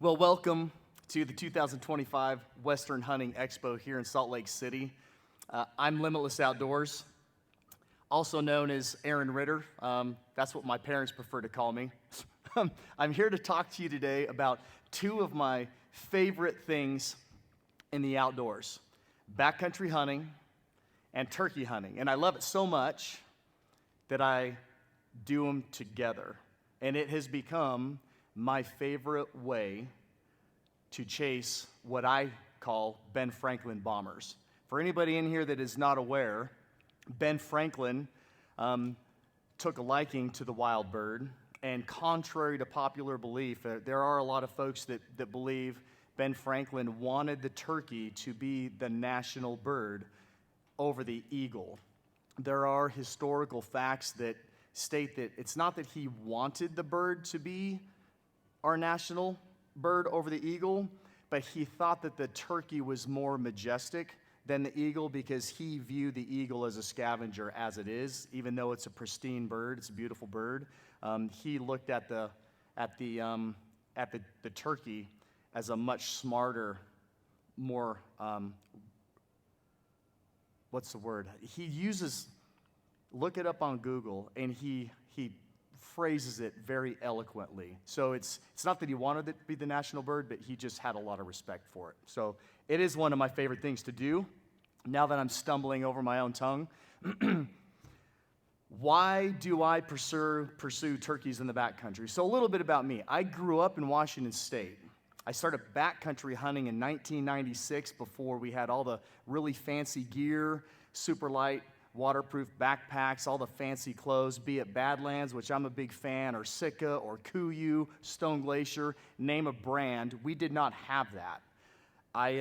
Well, welcome to the 2025 Western Hunting Expo here in Salt Lake City. I'm Limitless Outdoors, also known as Aaron Ritter. That's what my parents prefer to call me. I'm here to talk to you today about two of my favorite things in the outdoors: backcountry hunting and turkey hunting. And I love it so much that I do them together. And it has become my favorite way to chase what I call Ben Franklin bombers. For anybody in here that is not aware, Ben Franklin took a liking to the wild bird, and contrary to popular belief, there are a lot of folks that believe Ben Franklin wanted the turkey to be the national bird over the eagle. There are historical facts that state that it's not that he wanted the bird to be our national bird over the eagle, but he thought that the turkey was more majestic than the eagle because he viewed the eagle as a scavenger as it is, even though it's a pristine bird, it's a beautiful bird. He looked at the turkey as a much smarter, more what's the word? He uses, look it up on Google, and he phrases it very eloquently. So it's not that he wanted it to be the national bird, but he just had a lot of respect for it. So it is one of my favorite things to do. Now that I'm stumbling over my own tongue, why do I pursue turkeys in the backcountry? So a little bit about me. I grew up in Washington State. I started backcountry hunting in 1996 before we had all the really fancy gear, super light, waterproof backpacks, all the fancy clothes, be it Badlands, which I'm a big fan, or Sitka, or Kuiu, Stone Glacier, name a brand. We did not have that. I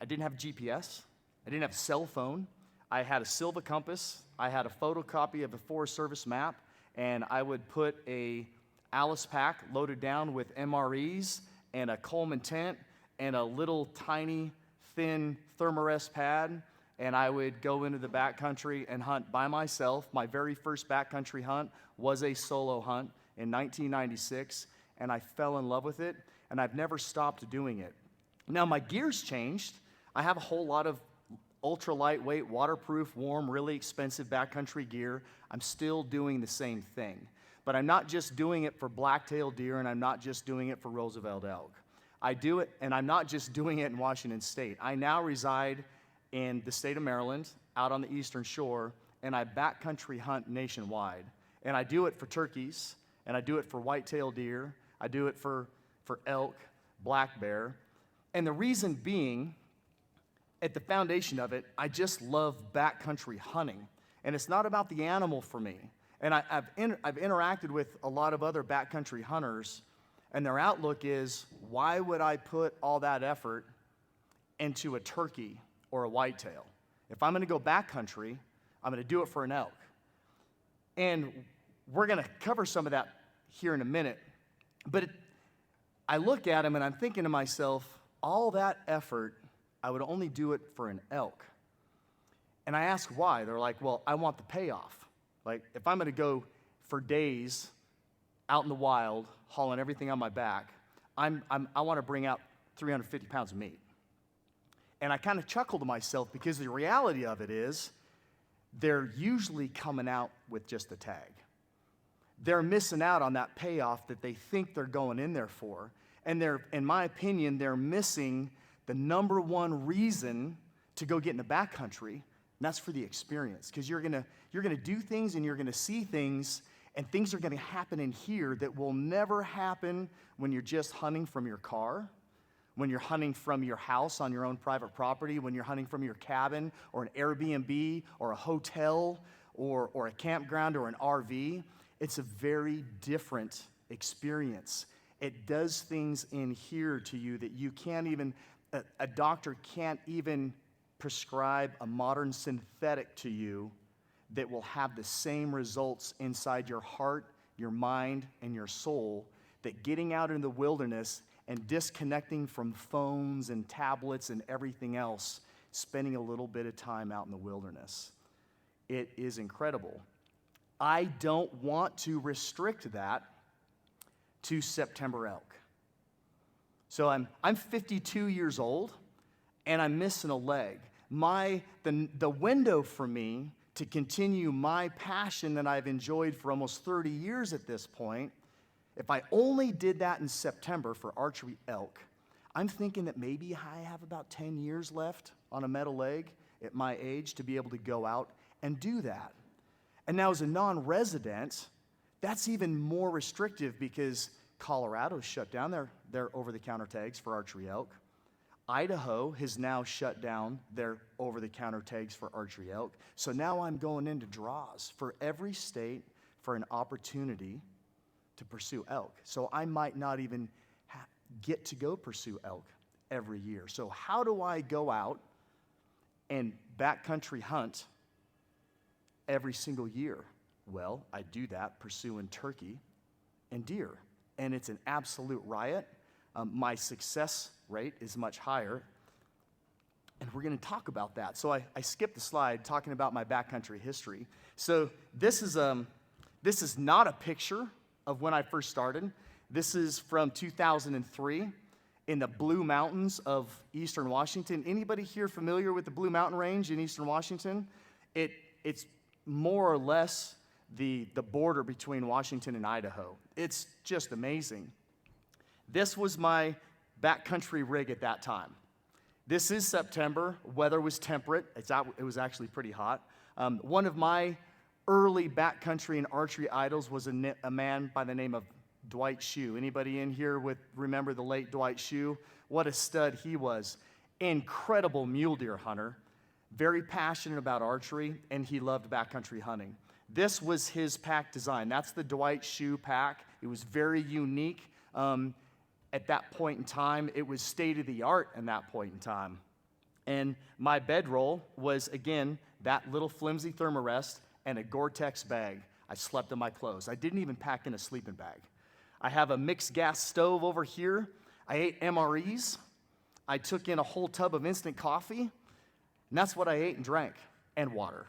didn't have GPS. I didn't have a cell phone. I had a Silva compass. I had a photocopy of a Forest Service map, and I would put a Alice pack loaded down with MREs and a Coleman tent and a little tiny, thin Thermarest pad, and I would go into the backcountry and hunt by myself. My very first backcountry hunt was a solo hunt in 1996, and I fell in love with it, and I've never stopped doing it. Now, my gear's changed. I have a whole lot of ultra lightweight, waterproof, warm, really expensive backcountry gear. I'm still doing the same thing. But I'm not just doing it for black-tailed deer, and I'm not just doing it for Roosevelt elk. I do it, and I'm not just doing it in Washington State. I now reside in the state of Maryland, out on the eastern shore, and I backcountry hunt nationwide. And I do it for turkeys, and I do it for white-tailed deer, I do it for elk, black bear. And the reason being, at the foundation of it, I just love backcountry hunting. And it's not about the animal for me. And I've interacted with a lot of other backcountry hunters, and their outlook is, why would I put all that effort into a turkey or a whitetail? If I'm gonna go backcountry, I'm gonna do it for an elk. And we're gonna cover some of that here in a minute. But I look at them and I'm thinking to myself, all that effort, I would only do it for an elk. And I ask why. They're like, well, I want the payoff. Like, if I'm gonna go for days out in the wild, hauling everything on my back, I wanna bring out 350 pounds of meat. And I kind of chuckle to myself because the reality of it is they're usually coming out with just a tag. They're missing out on that payoff that they think they're going in there for. And in my opinion, they're missing the number one reason to go get in the backcountry, and that's for the experience. Because you're gonna do things and you're gonna see things, and things are gonna happen in here that will never happen when you're just hunting from your car, when you're hunting from your house on your own private property, when you're hunting from your cabin or an Airbnb or a hotel or a campground or an RV. It's a very different experience. It does things in here to you that you can't even, a doctor can't even prescribe a modern synthetic to you that will have the same results inside your heart, your mind, and your soul that getting out in the wilderness and disconnecting from phones and tablets and everything else, spending a little bit of time out in the wilderness. It is incredible. I don't want to restrict that to September elk. So I'm 52 years old, and I'm missing a leg. The window for me to continue my passion that I've enjoyed for almost 30 years at this point, if I only did that in September for archery elk, I'm thinking that maybe I have about 10 years left on a metal leg at my age to be able to go out and do that. And now as a non-resident, that's even more restrictive because Colorado's shut down their over-the-counter tags for archery elk. Idaho has now shut down their over-the-counter tags for archery elk. So now I'm going into draws for every state for an opportunity to pursue elk. So I might not even get to go pursue elk every year. So how do I go out and backcountry hunt every single year? Well, I do that pursuing turkey and deer. And it's an absolute riot. My success rate is much higher. And we're going to talk about that. So I skipped the slide talking about my backcountry history. So this is not a picture of when I first started. This is from 2003 in the Blue Mountains of Eastern Washington. Anybody here familiar with the Blue Mountain Range in Eastern Washington? It's more or less the border between Washington and Idaho. It's just amazing. This was my backcountry rig at that time. This is September. Weather was temperate. It was actually pretty hot. One of my early backcountry and archery idols was a man by the name of Dwight Shue. Anybody in here remember the late Dwight Shue? What a stud he was. Incredible mule deer hunter, very passionate about archery, and he loved backcountry hunting. This was his pack design. That's the Dwight Shue pack. It was very unique at that point in time. It was state-of-the-art in that point in time. And my bedroll was, again, that little flimsy thermarest and a Gore-Tex bag. I slept in my clothes. I didn't even pack in a sleeping bag. I have a mixed gas stove over here. I ate MREs. I took in a whole tub of instant coffee, and that's what I ate and drank, and water.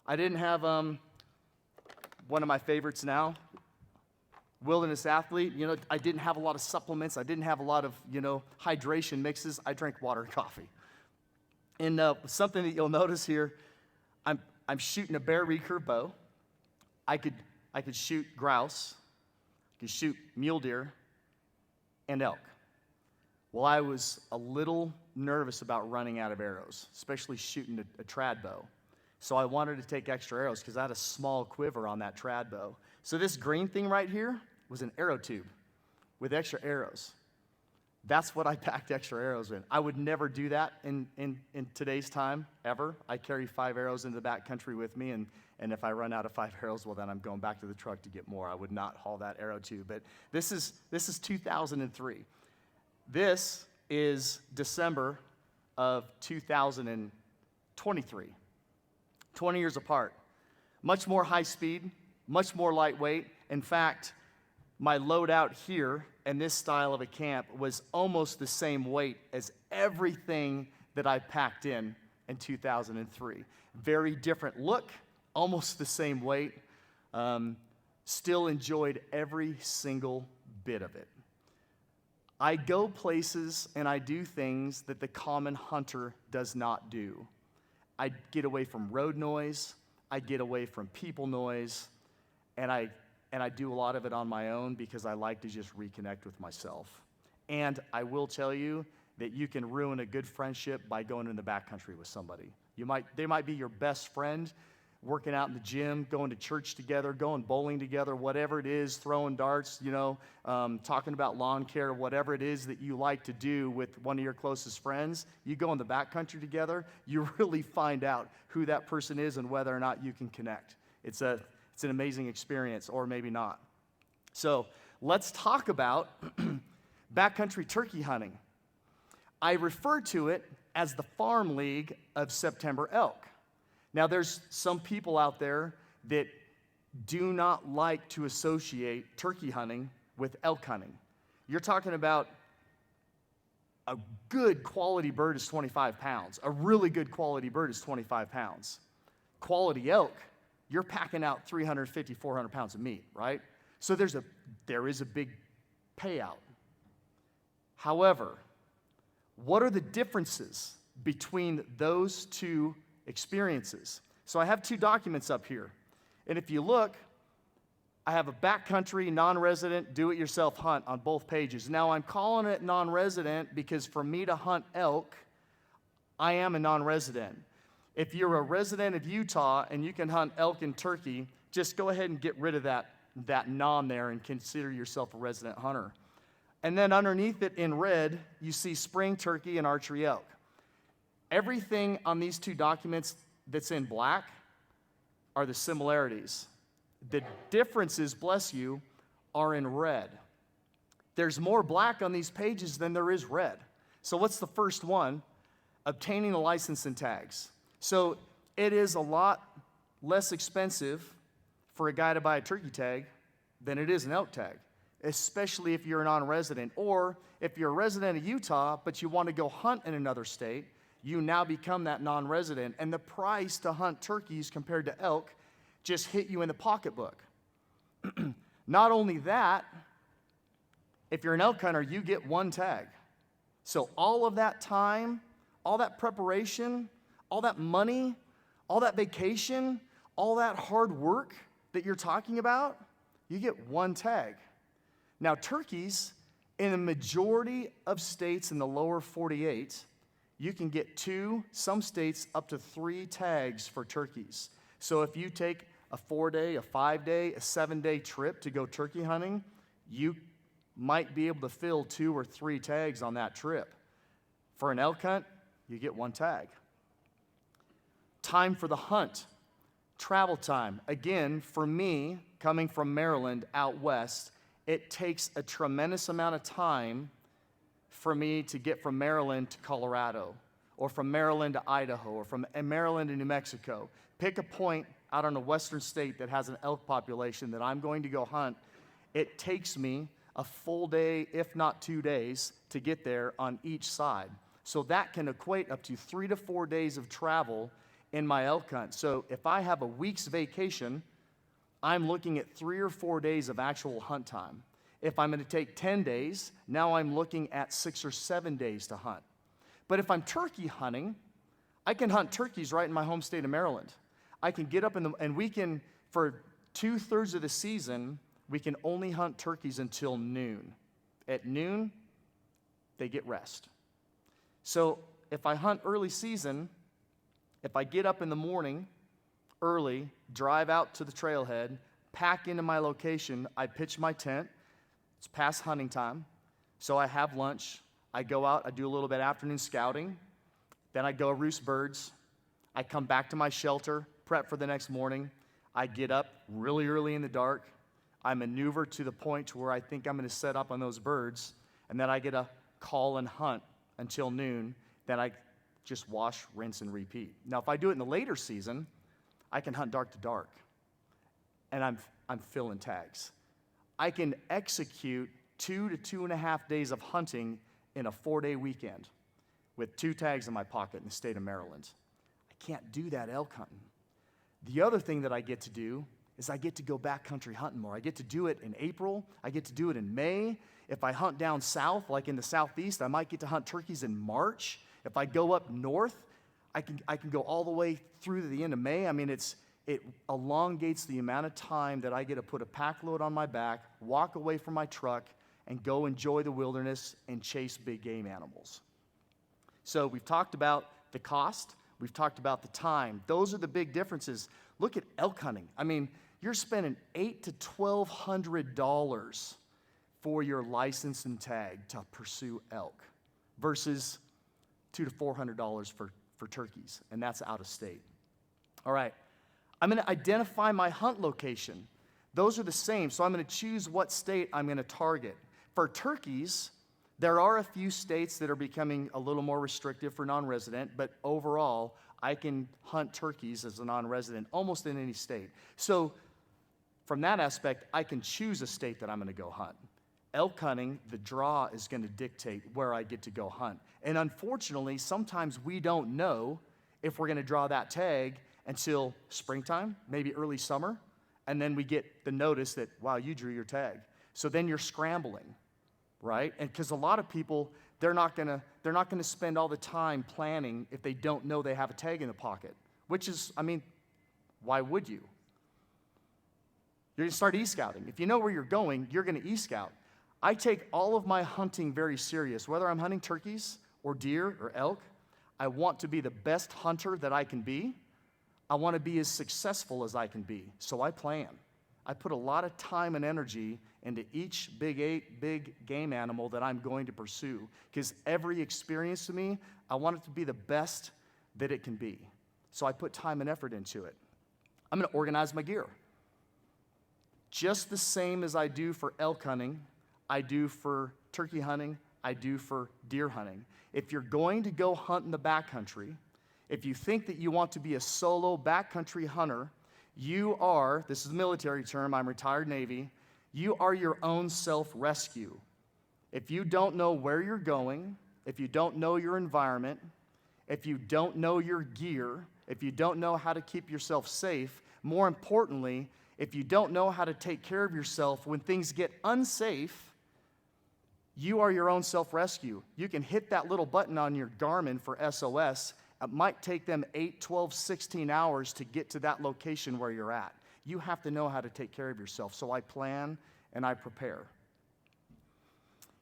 I didn't have one of my favorites now, Wilderness Athlete. I didn't have a lot of supplements. I didn't have a lot of, hydration mixes. I drank water and coffee. And something that you'll notice here, I'm shooting a bear recurve bow. I could shoot grouse. I could shoot mule deer and elk. Well, I was a little nervous about running out of arrows, especially shooting a trad bow. So I wanted to take extra arrows because I had a small quiver on that trad bow. So this green thing right here was an arrow tube with extra arrows. That's what I packed extra arrows in. I would never do that in today's time, ever. I carry 5 arrows into the backcountry with me, and if I run out of 5 arrows, well, then I'm going back to the truck to get more. I would not haul that arrow tube. But this is 2003. This is December of 2023. 20 years apart. Much more high speed, much more lightweight. In fact, my loadout here and this style of a camp was almost the same weight as everything that I packed in 2003. Very different look, almost the same weight. Still enjoyed every single bit of it. I go places and I do things that the common hunter does not do. I get away from road noise, I get away from people noise, and I do a lot of it on my own because I like to just reconnect with myself. And I will tell you that you can ruin a good friendship by going in the backcountry with somebody. They might be your best friend, working out in the gym, going to church together, going bowling together, whatever it is, throwing darts, talking about lawn care, whatever it is that you like to do with one of your closest friends. You go in the backcountry together, you really find out who that person is and whether or not you can connect. It's an amazing experience, or maybe not. So let's talk about backcountry turkey hunting. I refer to it as the Farm League of September elk. Now, there's some people out there that do not like to associate turkey hunting with elk hunting. You're talking about a good quality bird is 25 pounds. A really good quality bird is 25 pounds. Quality elk, you're packing out 350, 400 pounds of meat, right? So there is a big payout. However, what are the differences between those two experiences? So I have two documents up here. And if you look, I have a backcountry, non-resident, do-it-yourself hunt on both pages. Now, I'm calling it non-resident because for me to hunt elk, I am a non-resident. If you're a resident of Utah and you can hunt elk and turkey, just go ahead and get rid of that non there and consider yourself a resident hunter. And then underneath it in red, you see spring turkey and archery elk. Everything on these two documents that's in black are the similarities. The differences, bless you, are in red. There's more black on these pages than there is red. So what's the first one? Obtaining the license and tags. So it is a lot less expensive for a guy to buy a turkey tag than it is an elk tag, especially if you're a non-resident. Or if you're a resident of Utah, but you want to go hunt in another state, you now become that non-resident. And the price to hunt turkeys compared to elk just hit you in the pocketbook. Not only that, if you're an elk hunter, you get one tag. So all of that time, all that preparation, all that money, all that vacation, all that hard work that you're talking about, you get one tag. Now, turkeys, in the majority of states in the lower 48, you can get 2, some states up to 3 tags for turkeys. So if you take a 4-day, a 5-day, a 7-day trip to go turkey hunting, you might be able to fill 2 or 3 tags on that trip. For an elk hunt, you get 1 tag. Time for the hunt. Travel time. Again, for me, coming from Maryland out west, it takes a tremendous amount of time for me to get from Maryland to Colorado, or from Maryland to Idaho, or from Maryland to New Mexico. Pick a point out on a western state that has an elk population that I'm going to go hunt. It takes me a full day, if not 2 days, to get there on each side. So that can equate up to 3 to 4 days of travel in my elk hunt. So if I have a week's vacation, I'm looking at 3 or 4 days of actual hunt time. If I'm going to take 10 days, now I'm looking at 6 or 7 days to hunt. But if I'm turkey hunting, I can hunt turkeys right in my home state of Maryland. I can get up and we can, for 2/3 of the season, we can only hunt turkeys until noon. At noon, they get rest. So if I hunt early season, if I get up in the morning early, drive out to the trailhead, pack into my location, I pitch my tent, it's past hunting time, so I have lunch, I go out, I do a little bit of afternoon scouting, then I go roost birds, I come back to my shelter, prep for the next morning, I get up really early in the dark, I maneuver to the point to where I think I'm going to set up on those birds, and then I get a call and hunt until noon, then I just wash, rinse, and repeat. Now, if I do it in the later season, I can hunt dark to dark, and I'm filling tags. I can execute 2 to 2.5 days of hunting in a 4-day weekend with 2 tags in my pocket in the state of Maryland. I can't do that elk hunting. The other thing that I get to do is I get to go backcountry hunting more. I get to do it in April. I get to do it in May. If I hunt down south, like in the southeast, I might get to hunt turkeys in March. If I go up north, I can go all the way through to the end of May. I mean, it elongates the amount of time that I get to put a pack load on my back, walk away from my truck, and go enjoy the wilderness and chase big game animals. So we've talked about the cost. We've talked about the time. Those are the big differences. Look at elk hunting. I mean, you're spending $800 to $1,200 for your license and tag to pursue elk versus $200 to $400 for turkeys, and that's out of state. All right, I'm going to identify my hunt location. Those are the same, so I'm going to choose what state I'm going to target. For turkeys, there are a few states that are becoming a little more restrictive for non-resident, but overall, I can hunt turkeys as a non-resident almost in any state. So from that aspect, I can choose a state that I'm going to go hunt. Elk hunting, the draw is going to dictate where I get to go hunt. And unfortunately, sometimes we don't know if we're going to draw that tag until springtime, maybe early summer, and then we get the notice that, wow, you drew your tag. So then you're scrambling. right? And because a lot of people, they're not gonna spend all the time planning if they don't know they have a tag in the pocket, which is, I mean, why would you? You're gonna start e-scouting. If you know where you're going, you're gonna e-scout. I take all of my hunting very serious. Whether I'm hunting turkeys or deer or elk, I want to be the best hunter that I can be. I want to be as successful as I can be. So I plan. I put a lot of time and energy into each big game animal that I'm going to pursue, because every experience to me, I want it to be the best that it can be. So I put time and effort into it. I'm going to organize my gear. Just the same as I do for elk hunting, I do for turkey hunting, I do for deer hunting. If you're going to go hunt in the backcountry, if you think that you want to be a solo backcountry hunter, you are, this is a military term, I'm retired Navy, you are your own self-rescue. If you don't know where you're going, if you don't know your environment, if you don't know your gear, if you don't know how to keep yourself safe, more importantly, if you don't know how to take care of yourself when things get unsafe, you are your own self-rescue. You can hit that little button on your Garmin for SOS. It might take them 8, 12, 16 hours to get to that location where you're at. You have to know how to take care of yourself. So I plan and I prepare.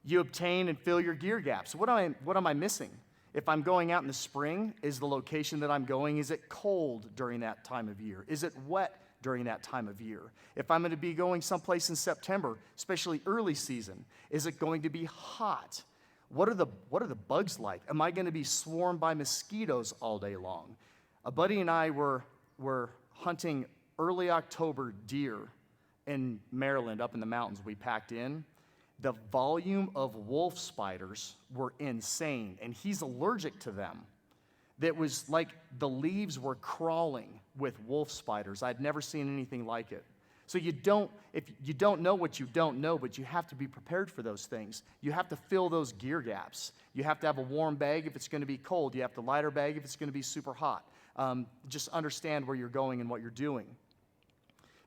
You obtain and fill your gear gaps. What am I missing? If I'm going out in the spring, is the location that I'm going, is it cold during that time of year? Is it wet during that time of year? If I'm going to be going someplace in September, especially early season, is it going to be hot? What are the bugs like? Am I going to be swarmed by mosquitoes all day long? A buddy and I were hunting early October deer in Maryland, up in the mountains. We packed in. The volume of wolf spiders were insane, and he's allergic to them. That was like the leaves were crawling with wolf spiders. I'd never seen anything like it. So if you don't know what you don't know, but you have to be prepared for those things. You have to fill those gear gaps. You have to have a warm bag if it's going to be cold. You have to lighter bag if it's going to be super hot. Just understand where you're going and what you're doing.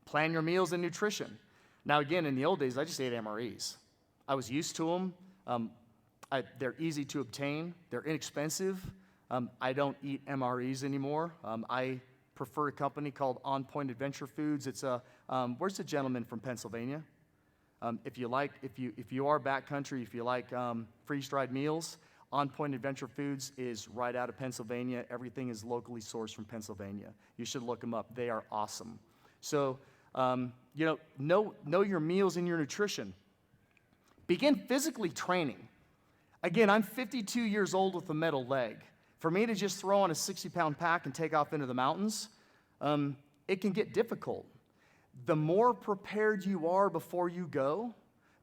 Plan your meals and nutrition. Now again, in the old days, I just ate MREs. I was used to them. They're easy to obtain. They're inexpensive. I don't eat MREs anymore. I prefer a company called On Point Adventure Foods. It's where's the gentleman from Pennsylvania? If you are backcountry, if you like freeze-dried meals, On Point Adventure Foods is right out of Pennsylvania. Everything is locally sourced from Pennsylvania. You should look them up. They are awesome. So, know your meals and your nutrition. Begin physically training. Again, I'm 52 years old with a metal leg. For me to just throw on a 60-pound pack and take off into the mountains, it can get difficult. The more prepared you are before you go,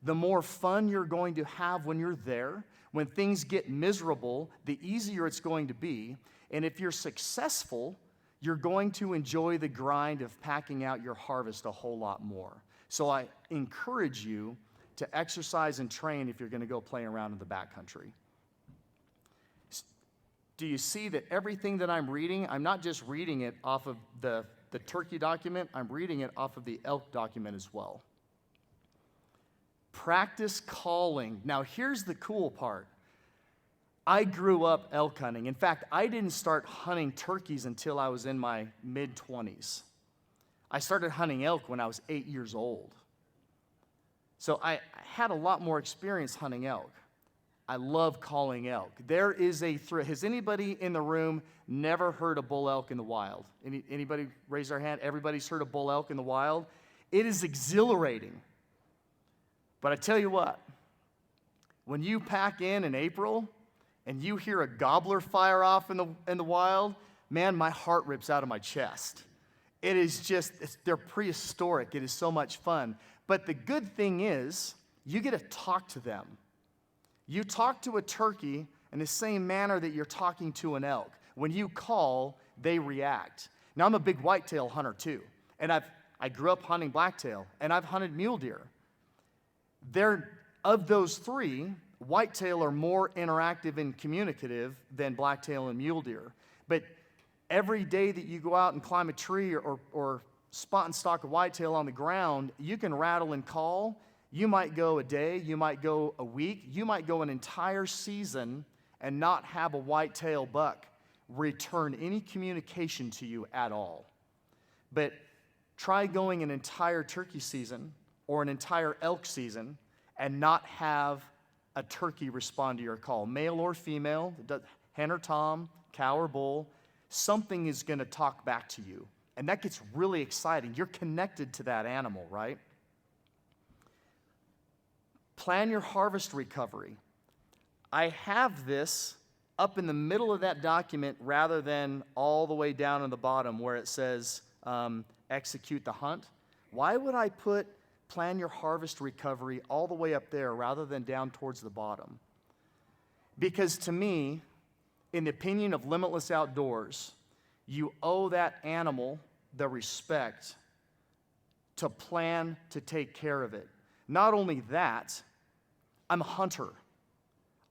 the more fun you're going to have when you're there. When things get miserable, the easier it's going to be. And if you're successful, you're going to enjoy the grind of packing out your harvest a whole lot more. So I encourage you to exercise and train if you're going to go play around in the backcountry. Do you see that everything that I'm reading, I'm not just reading it off of the turkey document, I'm reading it off of the elk document as well. Practice calling. Now here's the cool part. I grew up elk hunting. In fact, I didn't start hunting turkeys until I was in my mid-20s. I started hunting elk when I was 8 years old. So I had a lot more experience hunting elk. I love calling elk. There is a thrill. Has anybody in the room never heard a bull elk in the wild? Anybody raise their hand? Everybody's heard a bull elk in the wild? It is exhilarating. But I tell you what, when you pack in April and you hear a gobbler fire off in the wild, man, my heart rips out of my chest. It is just, they're prehistoric. It is so much fun. But the good thing is, you get to talk to them. You talk to a turkey in the same manner that you're talking to an elk. When you call, they react. Now, I'm a big whitetail hunter too, and I grew up hunting blacktail, and I've hunted mule deer. Of those three, whitetail are more interactive and communicative than blacktail and mule deer. But every day that you go out and climb a tree or spot and stalk a whitetail on the ground, you can rattle and call, You might go a day, you might go a week, you might go an entire season and not have a whitetail buck return any communication to you at all. But try going an entire turkey season or an entire elk season and not have a turkey respond to your call, male or female, hen or tom, cow or bull. Something is going to talk back to you. And that gets really exciting. You're connected to that animal, right? Plan your harvest recovery. I have this up in the middle of that document rather than all the way down in the bottom where it says execute the hunt. Why would I put plan your harvest recovery all the way up there rather than down towards the bottom? Because to me, in the opinion of Limitless Outdoors, you owe that animal the respect to plan to take care of it. Not only that, I'm a hunter.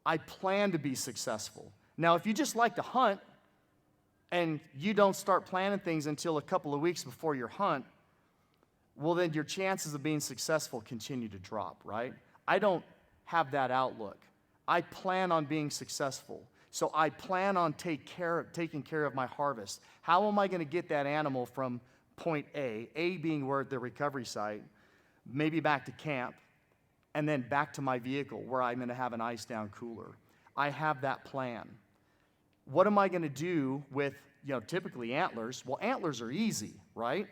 I plan to be successful. Now, if you just like to hunt and you don't start planning things until a couple of weeks before your hunt, well, then your chances of being successful continue to drop, right? I don't have that outlook. I plan on being successful. So I plan on taking care of my harvest. How am I going to get that animal from point A being where the recovery site, maybe back to camp, and then back to my vehicle where I'm going to have an ice down cooler? I have that plan. What am I going to do with, typically antlers? Well, antlers are easy, right?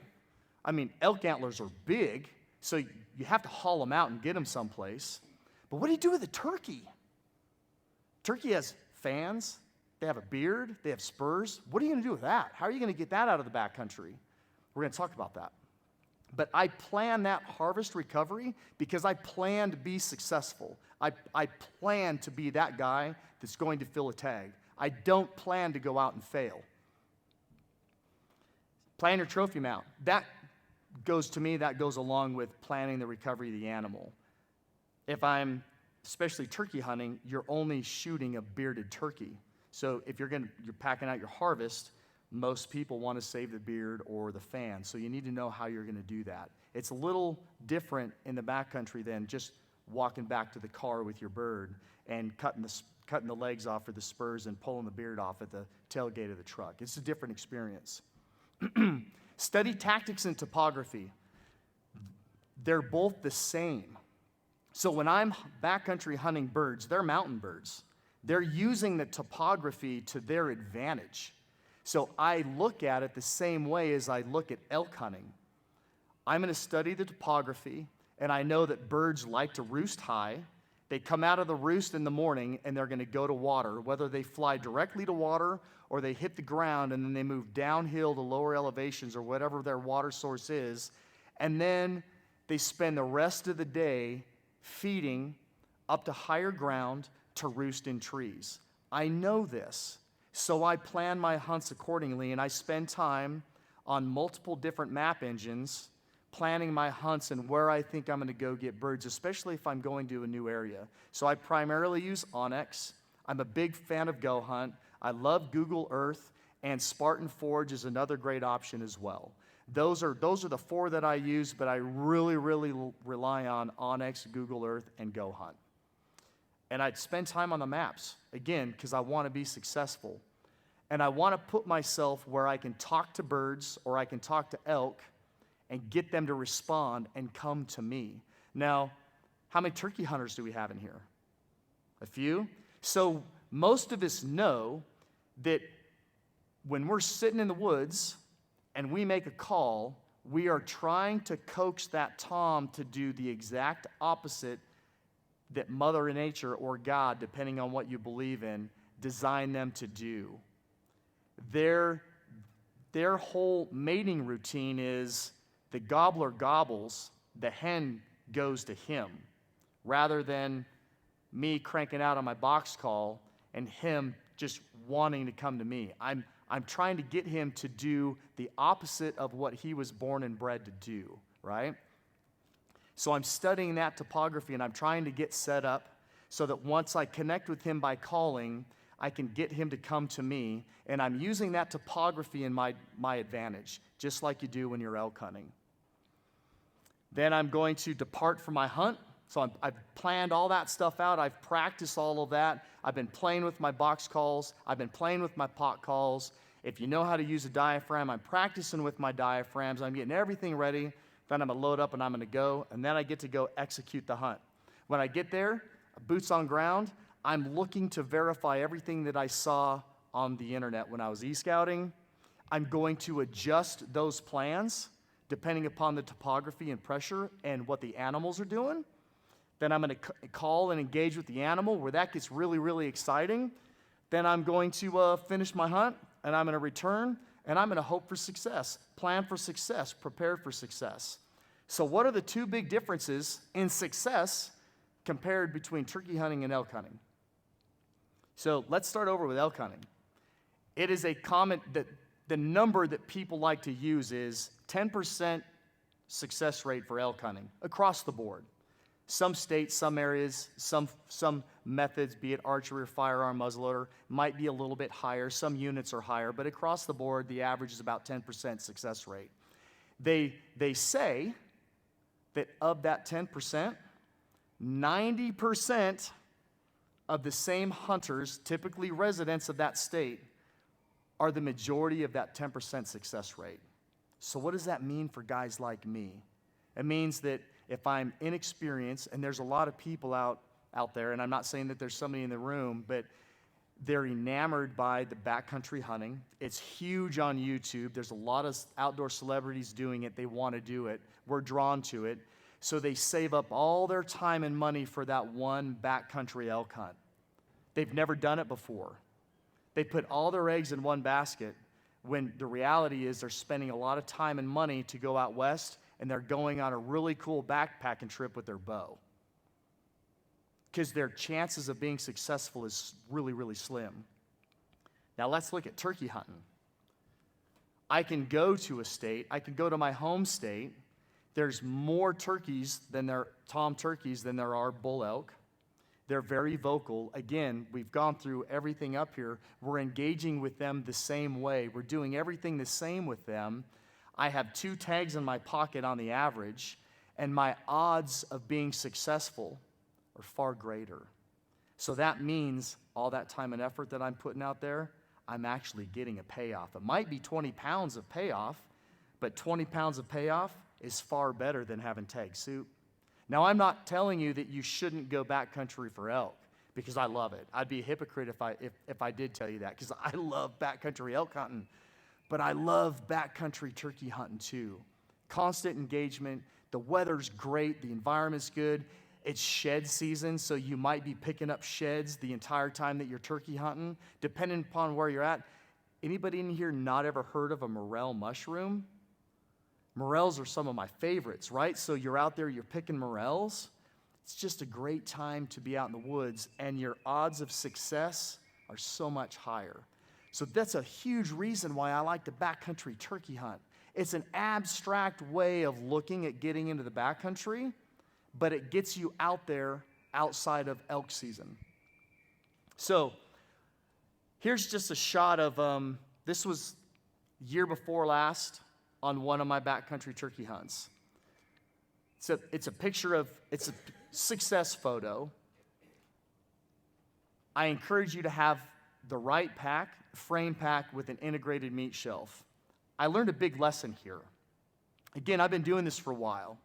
I mean, elk antlers are big, so you have to haul them out and get them someplace. But what do you do with a turkey? Turkey has fans, they have a beard, they have spurs. What are you going to do with that? How are you going to get that out of the backcountry? We're going to talk about that. But I plan that harvest recovery because I plan to be successful. I plan to be that guy that's going to fill a tag. I don't plan to go out and fail. Plan your trophy mount. That goes along with planning the recovery of the animal. If I'm especially turkey hunting, you're only shooting a bearded turkey. So if you're packing out your harvest, most people want to save the beard or the fan. So you need to know how you're going to do that. It's a little different in the backcountry than just walking back to the car with your bird and cutting the legs off or the spurs and pulling the beard off at the tailgate of the truck. It's a different experience. Study tactics and topography. They're both the same. So when I'm backcountry hunting birds, they're mountain birds. They're using the topography to their advantage. So I look at it the same way as I look at elk hunting. I'm going to study the topography, and I know that birds like to roost high. They come out of the roost in the morning, and they're going to go to water, whether they fly directly to water or they hit the ground, and then they move downhill to lower elevations or whatever their water source is, and then they spend the rest of the day feeding up to higher ground to roost in trees. I know this, so I plan my hunts accordingly, and I spend time on multiple different map engines planning my hunts and where I think I'm going to go get birds, especially if I'm going to a new area. So I primarily use Onyx. I'm a big fan of GoHunt. I love Google Earth, and Spartan Forge is another great option as well. Those are the four that I use, but I really rely on Onyx, Google Earth, and GoHunt. And I'd spend time on the maps, again, because I want to be successful. And I want to put myself where I can talk to birds or I can talk to elk and get them to respond and come to me. Now, how many turkey hunters do we have in here? A few? So most of us know that when we're sitting in the woods and we make a call, we are trying to coax that tom to do the exact opposite that Mother Nature or God, depending on what you believe in, designed them to do. Their whole mating routine is the gobbler gobbles, the hen goes to him, rather than me cranking out on my box call and him just wanting to come to me. I'm trying to get him to do the opposite of what he was born and bred to do, right? So I'm studying that topography, and I'm trying to get set up so that once I connect with him by calling, I can get him to come to me, and I'm using that topography in my advantage, just like you do when you're elk hunting. Then I'm going to depart from my hunt. So I've planned all that stuff out. I've practiced all of that. I've been playing with my box calls. I've been playing with my pot calls. If you know how to use a diaphragm, I'm practicing with my diaphragms. I'm getting everything ready. Then I'm going to load up and I'm going to go. And then I get to go execute the hunt. When I get there, boots on ground, I'm looking to verify everything that I saw on the internet when I was e-scouting. I'm going to adjust those plans depending upon the topography and pressure and what the animals are doing. Then I'm going to call and engage with the animal where that gets really, really exciting. Then I'm going to finish my hunt, and I'm going to return, and I'm going to hope for success, plan for success, prepare for success. So what are the two big differences in success compared between turkey hunting and elk hunting? So let's start over with elk hunting. It is a common, that the number that people like to use is 10% success rate for elk hunting across the board. Some states, some areas, some methods, be it archery or firearm muzzleloader, might be a little bit higher. Some units are higher, but across the board, the average is about 10% success rate. They say that of that 10%, 90% of the same hunters, typically residents of that state, are the majority of that 10% success rate. So what does that mean for guys like me? It means that if I'm inexperienced, and there's a lot of people out there, and I'm not saying that there's somebody in the room, but they're enamored by the backcountry hunting. It's huge on YouTube. There's a lot of outdoor celebrities doing it. They want to do it. We're drawn to it. So they save up all their time and money for that one backcountry elk hunt. They've never done it before. They put all their eggs in one basket when the reality is they're spending a lot of time and money to go out west, and they're going on a really cool backpacking trip with their bow. Because their chances of being successful is really, really slim. Now let's look at turkey hunting. I can go to a state, I can go to my home state. There's more turkeys than tom turkeys than there are bull elk. They're very vocal. Again, we've gone through everything up here. We're engaging with them the same way. We're doing everything the same with them. I have 2 tags in my pocket on the average, and my odds of being successful are far greater. So that means all that time and effort that I'm putting out there, I'm actually getting a payoff. It might be 20 pounds of payoff, but 20 pounds of payoff is far better than having tag soup. Now, I'm not telling you that you shouldn't go backcountry for elk, because I love it. I'd be a hypocrite if I did tell you that, because I love backcountry elk hunting. But I love backcountry turkey hunting too. Constant engagement. The weather's great. The environment's good. It's shed season, so you might be picking up sheds the entire time that you're turkey hunting, depending upon where you're at. Anybody in here not ever heard of a morel mushroom? Morels are some of my favorites, right? So you're out there, you're picking morels. It's just a great time to be out in the woods, and your odds of success are so much higher. So that's a huge reason why I like to backcountry turkey hunt. It's an abstract way of looking at getting into the backcountry, but it gets you out there outside of elk season. So here's just a shot of, this was year before last on one of my backcountry turkey hunts. It's a picture of, it's a success photo. I encourage you to have the right pack, frame pack with an integrated meat shelf. I learned a big lesson here. Again, I've been doing this for a while,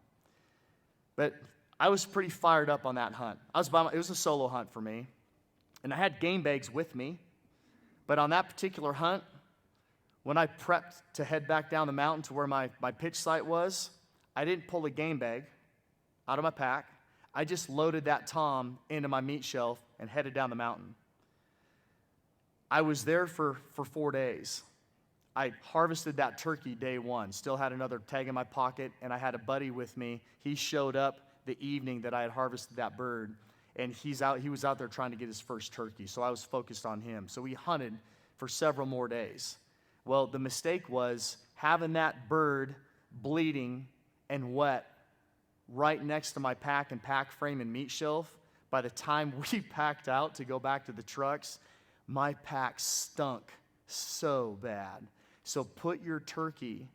but I was pretty fired up on that hunt. It was a solo hunt for me, and I had game bags with me, but on that particular hunt, when I prepped to head back down the mountain to where my pitch site was, I didn't pull a game bag out of my pack. I just loaded that tom into my meat shelf and headed down the mountain. I was there for 4 days. I harvested that turkey day 1, still had another tag in my pocket, and I had a buddy with me. He showed up the evening that I had harvested that bird, and he was out there trying to get his first turkey, so I was focused on him. So we hunted for several more days. Well, the mistake was having that bird bleeding and wet right next to my pack and pack frame and meat shelf. By the time we packed out to go back to the trucks, my pack stunk so bad. So put your turkey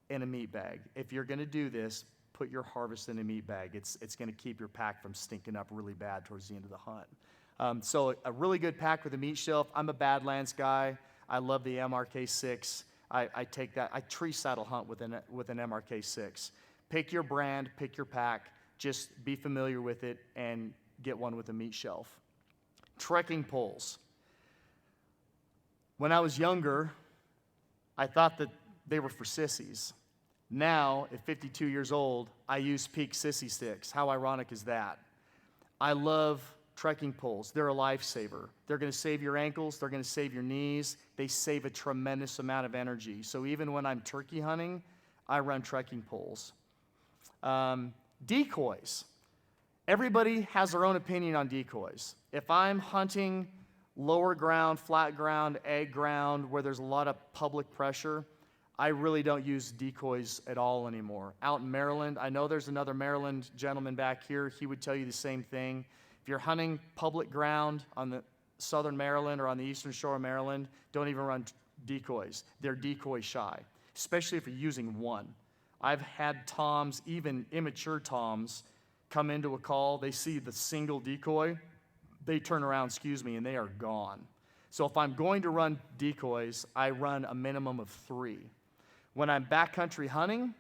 in a meat bag. If you're going to do this, put your harvest in a meat bag. It's going to keep your pack from stinking up really bad towards the end of the hunt. So a really good pack with a meat shelf. I'm a Badlands guy. I love the MRK6. I take that. I tree saddle hunt with an MRK6. Pick your brand, pick your pack. Just be familiar with it and get one with a meat shelf. Trekking poles. When I was younger, I thought that they were for sissies. Now, at 52 years old, I use Peak Sissy Sticks. How ironic is that? I love trekking poles. They're a lifesaver. They're going to save your ankles. They're going to save your knees. They save a tremendous amount of energy. So even when I'm turkey hunting, I run trekking poles. Decoys. Everybody has their own opinion on decoys. If I'm hunting lower ground, flat ground, egg ground, where there's a lot of public pressure, I really don't use decoys at all anymore. Out in Maryland, I know there's another Maryland gentleman back here. He would tell you the same thing. If you're hunting public ground on the southern Maryland or on the eastern shore of Maryland, don't even run decoys. They're decoy shy, especially if you're using one. I've had toms, even immature toms, come into a call. They see the single decoy. They turn around, and they are gone. So if I'm going to run decoys, I run a minimum of 3. When I'm backcountry hunting,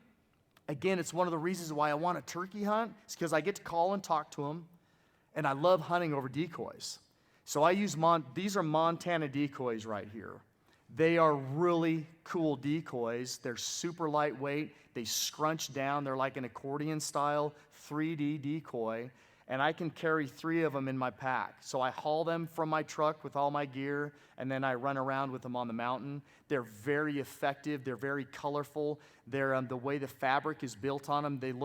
again, it's one of the reasons why I want a turkey hunt. It's because I get to call and talk to them, and I love hunting over decoys. So I use, these are Montana decoys right here. They are really cool decoys. They're super lightweight. They scrunch down. They're like an accordion style 3D decoy. And I can carry 3 of them in my pack. So I haul them from my truck with all my gear, and then I run around with them on the mountain. They're very effective. They're very colorful. They're the way the fabric is built on them, it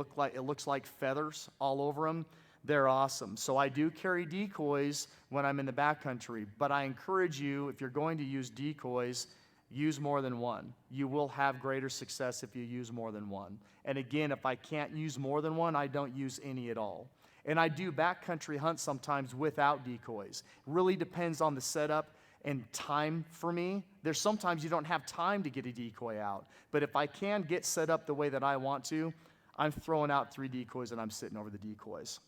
looks like feathers all over them. They're awesome. So I do carry decoys when I'm in the backcountry, but I encourage you, if you're going to use decoys, use more than one. You will have greater success if you use more than one. And again, if I can't use more than one, I don't use any at all. And I do backcountry hunts sometimes without decoys. It really depends on the setup and time for me. There's sometimes you don't have time to get a decoy out. But if I can get set up the way that I want to, I'm throwing out 3 decoys and I'm sitting over the decoys.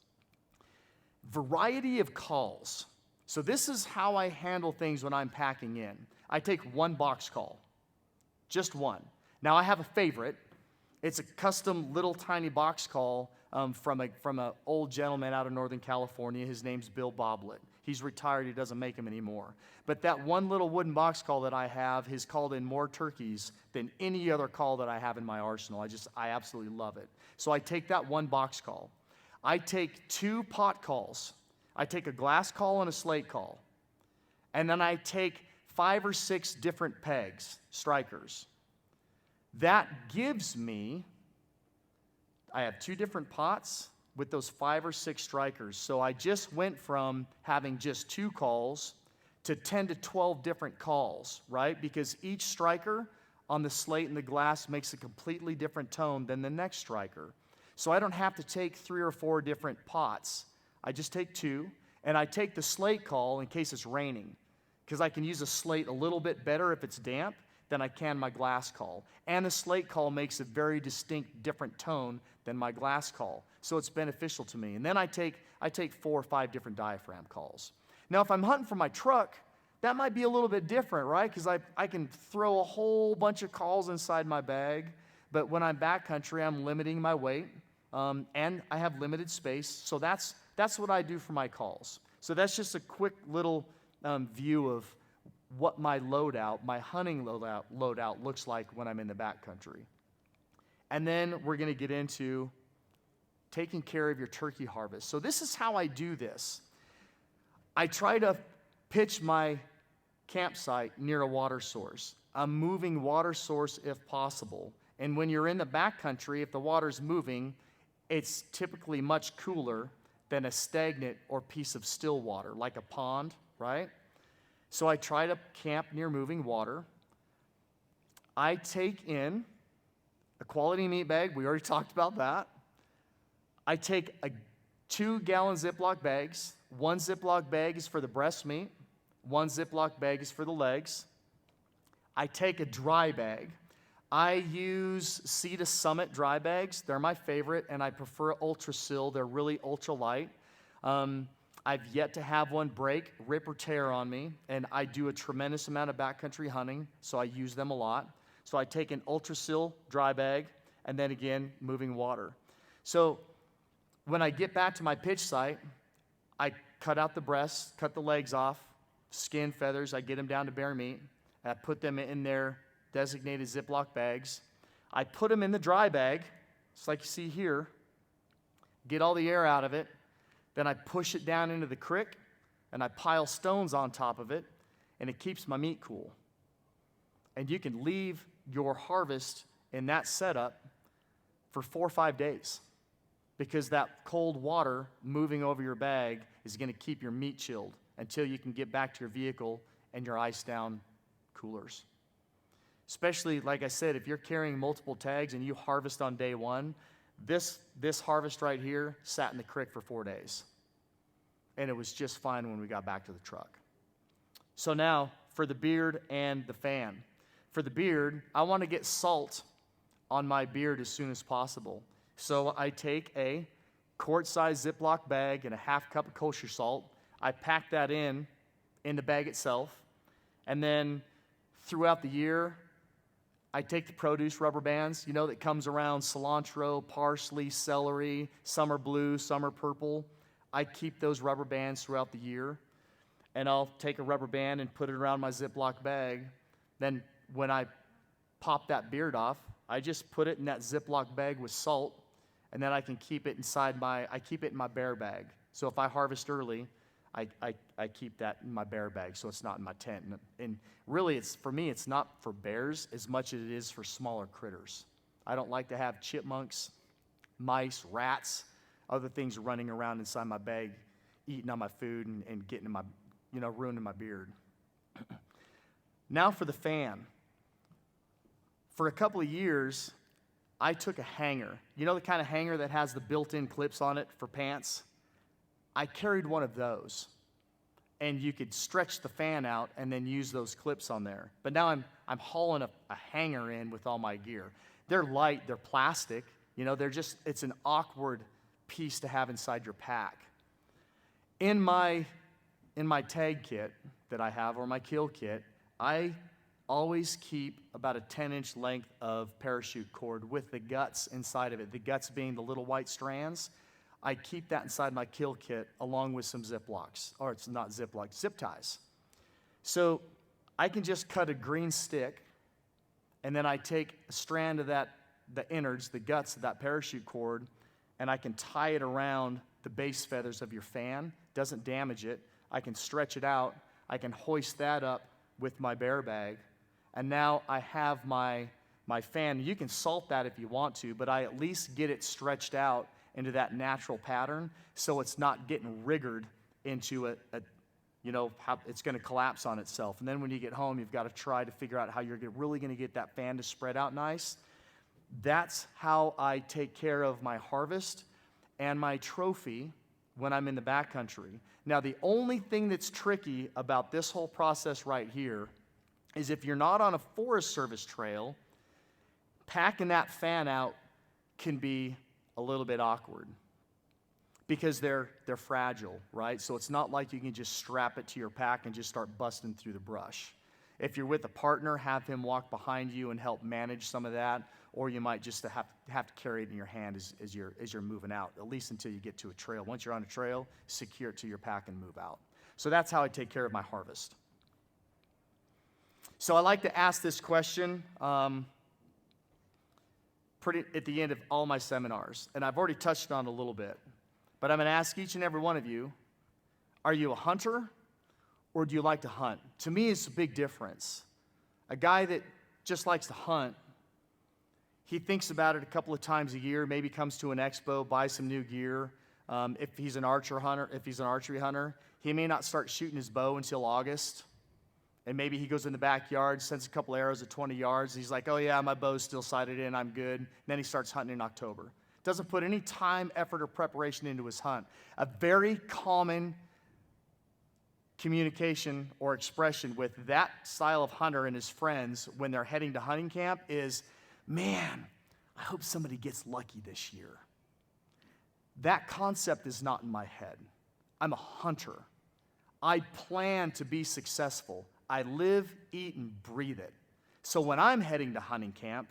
Variety of calls. So this is how I handle things when I'm packing in. I take 1 box call, just 1. Now I have a favorite. It's a custom little tiny box call from an old gentleman out of Northern California. His name's Bill Boblet. He's retired. He doesn't make them anymore. But that one little wooden box call that I have has called in more turkeys than any other call that I have in my arsenal. I absolutely love it. So I take that 1 box call. I take 2 pot calls. I take a glass call and a slate call. And then I take 5 or 6 different pegs, strikers. That gives me, I have 2 different pots with those 5 or 6 strikers. So I just went from having just 2 calls to 10 to 12 different calls, right? Because each striker on the slate and the glass makes a completely different tone than the next striker. So I don't have to take 3 or 4 different pots. I just take 2, and I take the slate call in case it's raining, because I can use a slate a little bit better if it's damp than I can my glass call. And the slate call makes a very distinct, different tone than my glass call. So it's beneficial to me. And then I take 4 or 5 different diaphragm calls. Now, if I'm hunting for my truck, that might be a little bit different, right? Because I can throw a whole bunch of calls inside my bag. But when I'm backcountry, I'm limiting my weight, and I have limited space. So that's what I do for my calls. So that's just a quick little view of what my loadout, my hunting loadout looks like when I'm in the backcountry. And then we're going to get into taking care of your turkey harvest. So this is how I do this. I try to pitch my campsite near a water source. I'm moving water source if possible. And when you're in the backcountry, if the water's moving, it's typically much cooler than a stagnant or piece of still water, like a pond, right? So I try to camp near moving water. I take in a quality meat bag. We already talked about that. I take 2-gallon Ziploc bags. 1 Ziploc bag is for the breast meat. 1 Ziploc bag is for the legs. I take a dry bag. I use Sea to Summit dry bags. They're my favorite, and I prefer Ultrasil. They're really ultralight. I've yet to have one break, rip, or tear on me, and I do a tremendous amount of backcountry hunting, so I use them a lot. So I take an Ultrasil dry bag, and then again, moving water. So when I get back to my pitch site, I cut out the breasts, cut the legs off, skin, feathers, I get them down to bare meat, and I put them in their designated Ziploc bags. I put them in the dry bag, just like you see here, get all the air out of it, then I push it down into the creek, and I pile stones on top of it, and it keeps my meat cool. And you can leave your harvest in that setup for 4 or 5 days, because that cold water moving over your bag is going to keep your meat chilled until you can get back to your vehicle and your ice down coolers. Especially, like I said, if you're carrying multiple tags and you harvest on day one, this harvest right here sat in the creek for 4 days. And it was just fine when we got back to the truck. So now, for the beard and the fan. For the beard, I want to get salt on my beard as soon as possible. So I take a quart-sized Ziploc bag and a half cup of kosher salt. I pack that in the bag itself. And then throughout the year, I take the produce rubber bands, that comes around cilantro, parsley, celery. Some are blue, some are purple. I keep those rubber bands throughout the year. And I'll take a rubber band and put it around my Ziploc bag. Then when I pop that beard off, I just put it in that Ziploc bag with salt, and then I can keep it I keep it in my bear bag. So if I harvest early, I keep that in my bear bag, so it's not in my tent. And really, for me, it's not for bears as much as it is for smaller critters. I don't like to have chipmunks, mice, rats, other things running around inside my bag, eating on my food and getting in my, ruining my beard. Now for the fan. For a couple of years, I took a hanger. The kind of hanger that has the built-in clips on it for pants? I carried one of those, and you could stretch the fan out and then use those clips on there. But now I'm hauling a hanger in with all my gear. They're light, they're plastic, it's an awkward piece to have inside your pack. In my tag kit that I have, or my kill kit, I always keep about a 10-inch length of parachute cord with the guts inside of it, the guts being the little white strands. I keep that inside my kill kit along with some Ziplocs, or it's not Ziplocs, zip ties. So I can just cut a green stick, and then I take a strand of the innards, the guts of that parachute cord, and I can tie it around the base feathers of your fan. Doesn't damage it. I can stretch it out. I can hoist that up with my bear bag, and now I have my fan. You can salt that if you want to, but I at least get it stretched out into that natural pattern, so it's not getting rigged into how it's going to collapse on itself. And then when you get home, you've got to try to figure out how you're really going to get that fan to spread out nice. That's how I take care of my harvest and my trophy when I'm in the backcountry. Now, the only thing that's tricky about this whole process right here is if you're not on a Forest Service trail, packing that fan out can be a little bit awkward because they're fragile, right? So it's not like you can just strap it to your pack and just start busting through the brush. If you're with a partner, have him walk behind you and help manage some of that, or you might just have to carry it in your hand as you're moving out, at least until you get to a trail. Once you're on a trail, secure it to your pack and move out. So that's how I take care of my harvest. So I like to ask this question pretty at the end of all my seminars, and I've already touched on it a little bit, but I'm going to ask each and every one of you, are you a hunter or do you like to hunt? To me, it's a big difference. A guy that just likes to hunt, he thinks about it a couple of times a year, maybe comes to an expo, buys some new gear. If he's an archery hunter, he may not start shooting his bow until August. And maybe he goes in the backyard, sends a couple arrows at 20 yards. And he's like, oh, yeah, my bow's still sighted in. I'm good. And then he starts hunting in October. Doesn't put any time, effort, or preparation into his hunt. A very common communication or expression with that style of hunter and his friends when they're heading to hunting camp is, man, I hope somebody gets lucky this year. That concept is not in my head. I'm a hunter. I plan to be successful. I live, eat, and breathe it. So when I'm heading to hunting camp,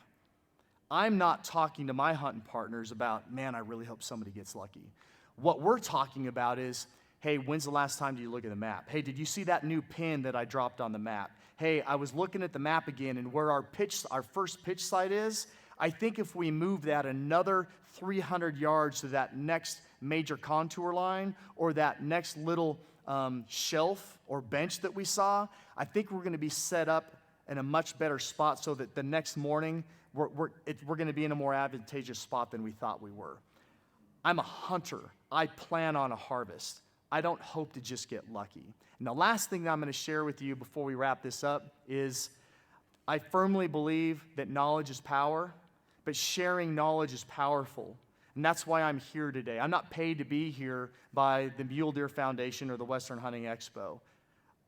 I'm not talking to my hunting partners about, man, I really hope somebody gets lucky. What we're talking about is, hey, when's the last time did you look at the map? Hey, did you see that new pin that I dropped on the map? Hey, I was looking at the map again, and where our first pitch site is, I think if we move that another 300 yards to that next major contour line or that next little shelf or bench that we saw, I think we're going to be set up in a much better spot so that the next morning we're going to be in a more advantageous spot than we thought we were. I'm a hunter. I plan on a harvest. I don't hope to just get lucky. And the last thing that I'm going to share with you before we wrap this up is I firmly believe that knowledge is power, but sharing knowledge is powerful. And that's why I'm here today. I'm not paid to be here by the Mule Deer Foundation or the Western Hunting Expo.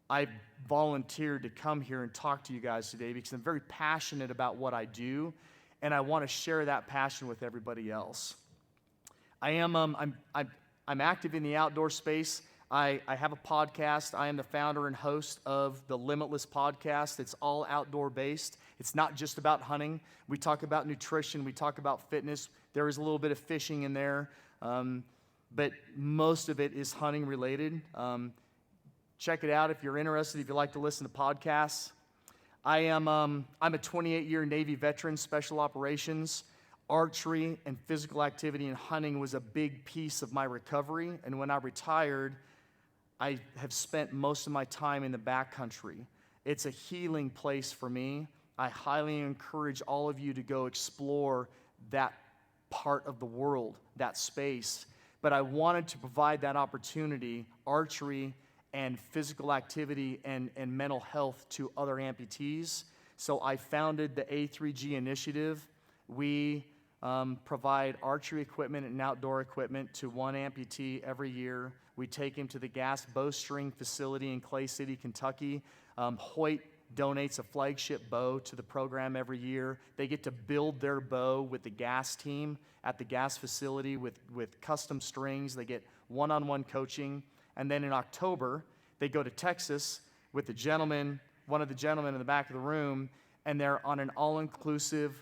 I volunteered to come here and talk to you guys today because I'm very passionate about what I do, and I want to share that passion with everybody else. I'm active in the outdoor space. I have a podcast. I am the founder and host of the LIMBITLESS podcast. It's all outdoor based. It's not just about hunting. We talk about nutrition. We talk about fitness. There is a little bit of fishing in there, but most of it is hunting related. Check it out if you're interested, if you like to listen to podcasts. I'm a 28-year Navy veteran, special operations. Archery and physical activity and hunting was a big piece of my recovery. And when I retired, I have spent most of my time in the backcountry. It's a healing place for me. I highly encourage all of you to go explore that part of the world, that space. But I wanted to provide that opportunity, archery and physical activity and mental health to other amputees. So I founded the A3G initiative. We provide archery equipment and outdoor equipment to one amputee every year. We take him to the Gas Bowstring facility in Clay City, Kentucky. Hoyt donates a flagship bow to the program every year. They get to build their bow with the gas team at the gas facility with custom strings. They get one-on-one coaching. And then in October, they go to Texas with one of the gentlemen in the back of the room, and they're on an all-inclusive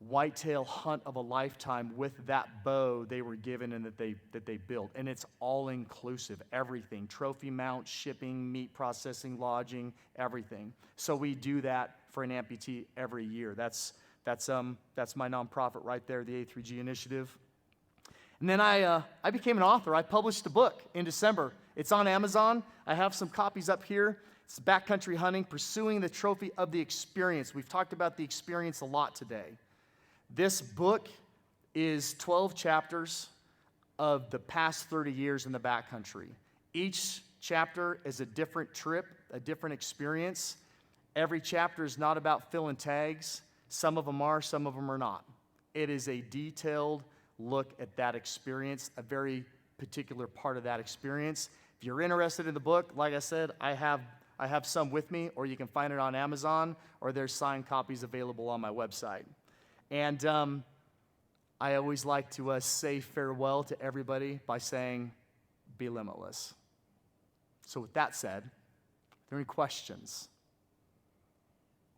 whitetail hunt of a lifetime with that bow they were given and that they built. And it's all-inclusive, everything, trophy mount, shipping, meat processing, lodging, everything. So we do that for an amputee every year. That's my nonprofit right there, the A3G Initiative. And then I became an author. I published a book in December. It's on Amazon. I have some copies up here. It's Backcountry Hunting, Pursuing the Trophy of the Experience. We've talked about the experience a lot today. This book is 12 chapters of the past 30 years in the backcountry. Each chapter is a different trip, a different experience. Every chapter is not about filling tags. Some of them are, some of them are not. It is a detailed look at that experience, a very particular part of that experience. If you're interested in the book, like I said, I have some with me, or you can find it on Amazon, or there's signed copies available on my website. And I always like to say farewell to everybody by saying, be limitless. So with that said, are there any questions?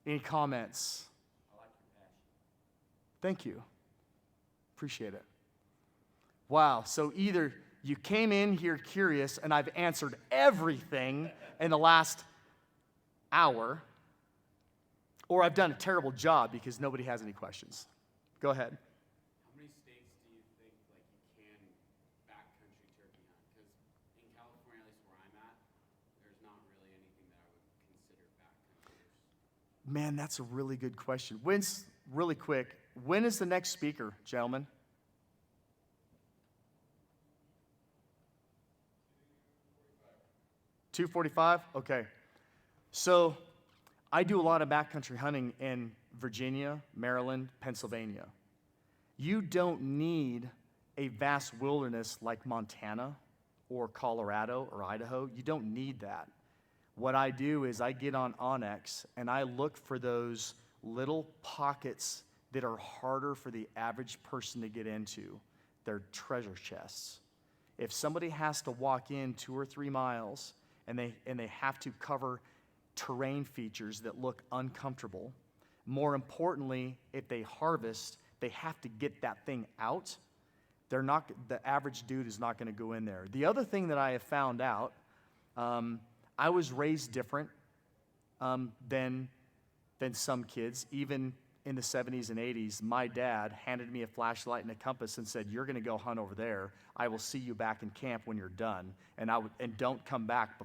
Any comments? I like your passion. Thank you. Appreciate it. Wow, so either you came in here curious and I've answered everything in the last hour, or I've done a terrible job because nobody has any questions. Go ahead. How many states do you think you can backcountry turkey hunt? Because in California, at least where I'm at, there's not really anything that I would consider backcountry. Man, that's a really good question. Really quick, when is the next speaker, gentlemen? 2:45? Okay. So I do a lot of backcountry hunting in Virginia, Maryland, Pennsylvania. You don't need a vast wilderness like Montana or Colorado or Idaho. You don't need that. What I do is I get on Onyx and I look for those little pockets that are harder for the average person to get into. They're treasure chests. If somebody has to walk in 2 or 3 miles and they have to cover terrain features that look uncomfortable, more importantly, if they harvest, they have to get that thing out. The average dude is not going to go in there. The other thing that I have found out, I was raised different than some kids. Even in the 70s and 80s, my dad handed me a flashlight and a compass and said, "You're going to go hunt over there. I will see you back in camp when you're done, and don't come back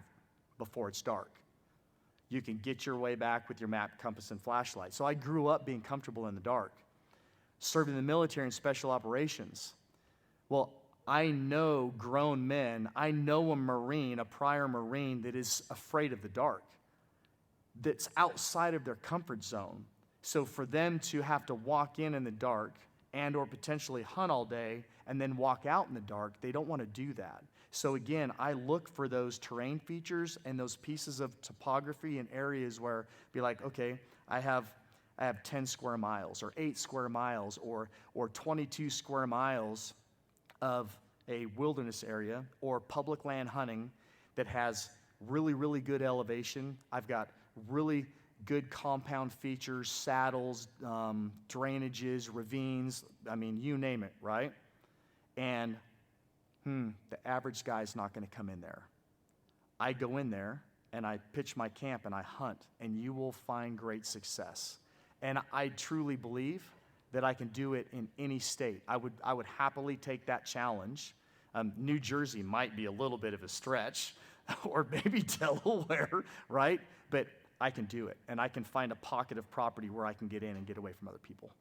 before it's dark. You can get your way back with your map, compass, and flashlight." So I grew up being comfortable in the dark. Served in the military in special operations. Well, I know grown men, I know a prior Marine that is afraid of the dark, that's outside of their comfort zone. So for them to have to walk in the dark and or potentially hunt all day and then walk out in the dark, they don't want to do that. So again, I look for those terrain features and those pieces of topography in areas where be like, okay, I have 10 square miles or 8 square miles or 22 square miles of a wilderness area or public land hunting that has really, really good elevation. I've got really good compound features, saddles, drainages, ravines, I mean, you name it, right? And the average guy's not going to come in there. I go in there and I pitch my camp and I hunt, and you will find great success. And I truly believe that I can do it in any state. I would happily take that challenge. New Jersey might be a little bit of a stretch, or maybe Delaware, right? But I can do it, and I can find a pocket of property where I can get in and get away from other people.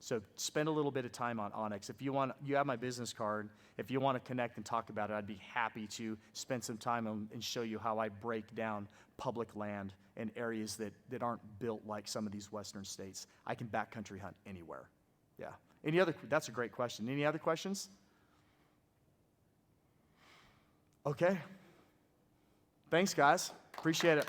So spend a little bit of time on Onyx. If you want, you have my business card. If you want to connect and talk about it, I'd be happy to spend some time and show you how I break down public land in areas that aren't built like some of these western states. I can backcountry hunt anywhere. Yeah. That's a great question. Any other questions? Okay. Thanks, guys. Appreciate it.